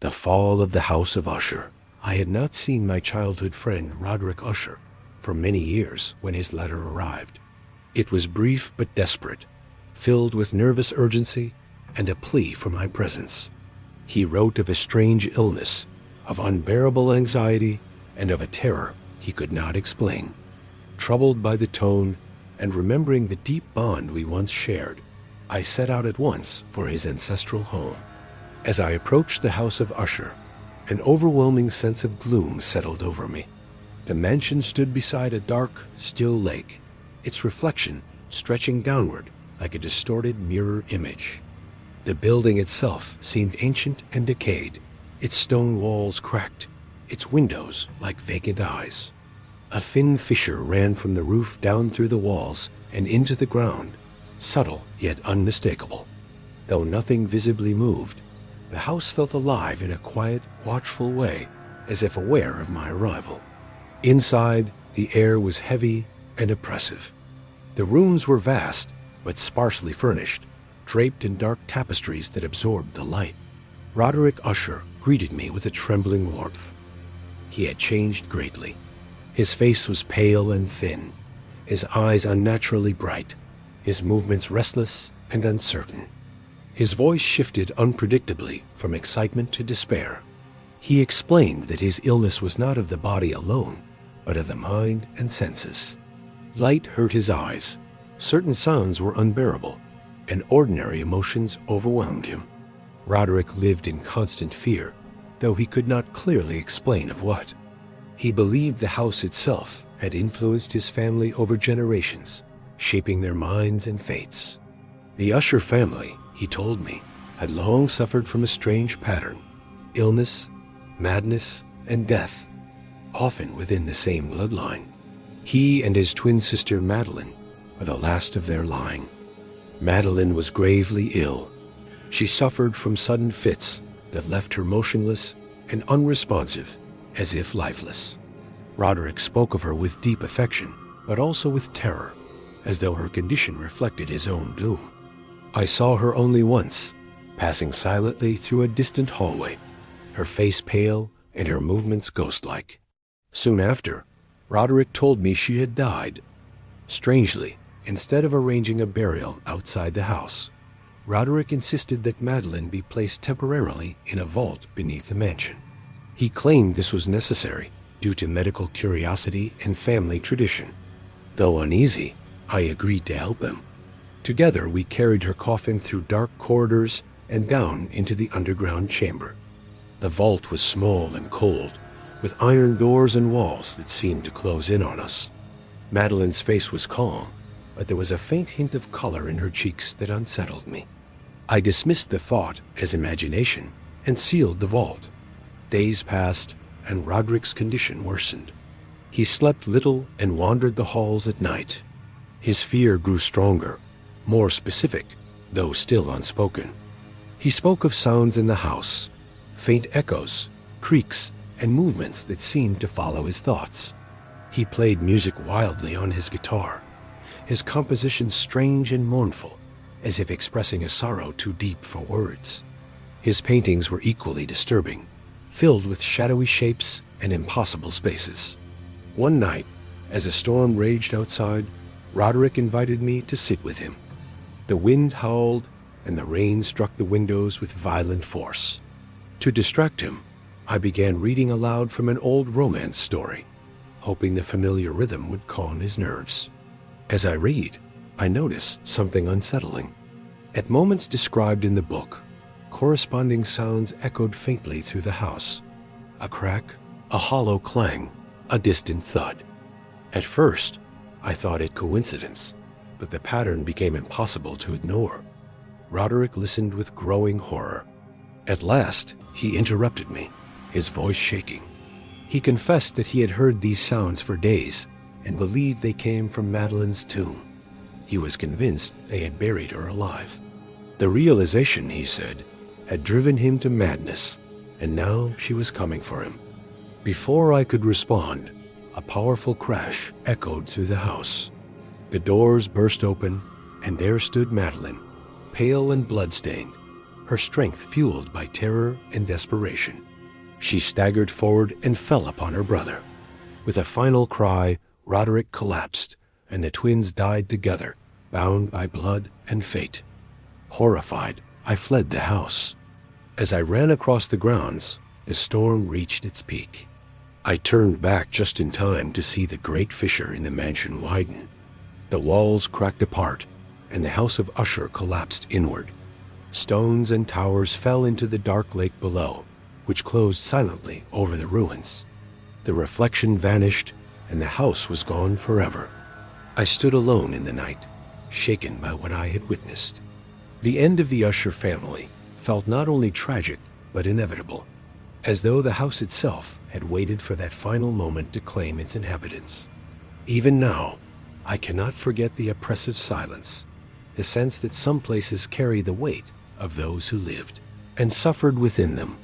The fall of the House of Usher. I had not seen my childhood friend Roderick Usher for many years when his letter arrived. It was brief but desperate, filled with nervous urgency and a plea for my presence. He wrote of a strange illness, of unbearable anxiety, and of a terror he could not explain. Troubled by the tone and remembering the deep bond we once shared, I set out at once for his ancestral home. As I approached the House of Usher, an overwhelming sense of gloom settled over me. The mansion stood beside a dark, still lake, its reflection stretching downward like a distorted mirror image. The building itself seemed ancient and decayed, its stone walls cracked, its windows like vacant eyes. A thin fissure ran from the roof down through the walls and into the ground, subtle yet unmistakable. Though nothing visibly moved, the house felt alive in a quiet, watchful way, as if aware of my arrival. Inside, the air was heavy and oppressive. The rooms were vast, but sparsely furnished, draped in dark tapestries that absorbed the light. Roderick Usher greeted me with a trembling warmth. He had changed greatly. His face was pale and thin, his eyes unnaturally bright, his movements restless and uncertain. His voice shifted unpredictably from excitement to despair. He explained that his illness was not of the body alone, but of the mind and senses. Light hurt his eyes, certain sounds were unbearable, and ordinary emotions overwhelmed him. Roderick lived in constant fear, though he could not clearly explain of what. He believed the house itself had influenced his family over generations, shaping their minds and fates. The Usher family, he told me, had long suffered from a strange pattern: illness, madness, and death, often within the same bloodline. He and his twin sister Madeline were the last of their line. Madeline was gravely ill. She suffered from sudden fits that left her motionless and unresponsive, as if lifeless. Roderick spoke of her with deep affection, but also with terror, as though her condition reflected his own doom. I saw her only once, passing silently through a distant hallway, her face pale and her movements ghost-like. Soon after, Roderick told me she had died. Strangely, instead of arranging a burial outside the house, Roderick insisted that Madeline be placed temporarily in a vault beneath the mansion. He claimed this was necessary due to medical curiosity and family tradition. Though uneasy, I agreed to help him. Together we carried her coffin through dark corridors and down into the underground chamber. The vault was small and cold, with iron doors and walls that seemed to close in on us. Madeline's face was calm, but there was a faint hint of color in her cheeks that unsettled me. I dismissed the thought as imagination and sealed the vault. Days passed, and Roderick's condition worsened. He slept little and wandered the halls at night. His fear grew stronger, more specific, though still unspoken. He spoke of sounds in the house, faint echoes, creaks, and movements that seemed to follow his thoughts. He played music wildly on his guitar, his compositions strange and mournful, as if expressing a sorrow too deep for words. His paintings were equally disturbing, filled with shadowy shapes and impossible spaces. One night, as a storm raged outside, Roderick invited me to sit with him. The wind howled, and the rain struck the windows with violent force. To distract him, I began reading aloud from an old romance story, hoping the familiar rhythm would calm his nerves. As I read, I noticed something unsettling. At moments described in the book, corresponding sounds echoed faintly through the house. A crack, a hollow clang, a distant thud. At first, I thought it coincidence, but the pattern became impossible to ignore. Roderick listened with growing horror. At last, he interrupted me, his voice shaking. He confessed that he had heard these sounds for days and believed they came from Madeline's tomb. He was convinced they had buried her alive. The realization, he said, had driven him to madness, and now she was coming for him. Before I could respond, a powerful crash echoed through the house. The doors burst open, and there stood Madeline, pale and bloodstained, her strength fueled by terror and desperation. She staggered forward and fell upon her brother. With a final cry, Roderick collapsed, and the twins died together, bound by blood and fate. Horrified, I fled the house. As I ran across the grounds, the storm reached its peak. I turned back just in time to see the great fissure in the mansion widen. The walls cracked apart, and the House of Usher collapsed inward. Stones and towers fell into the dark lake below, which closed silently over the ruins. The reflection vanished, and the house was gone forever. I stood alone in the night, shaken by what I had witnessed. The end of the Usher family felt not only tragic, but inevitable, as though the house itself had waited for that final moment to claim its inhabitants. Even now, I cannot forget the oppressive silence, the sense that some places carry the weight of those who lived and suffered within them,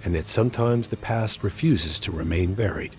and that sometimes the past refuses to remain buried.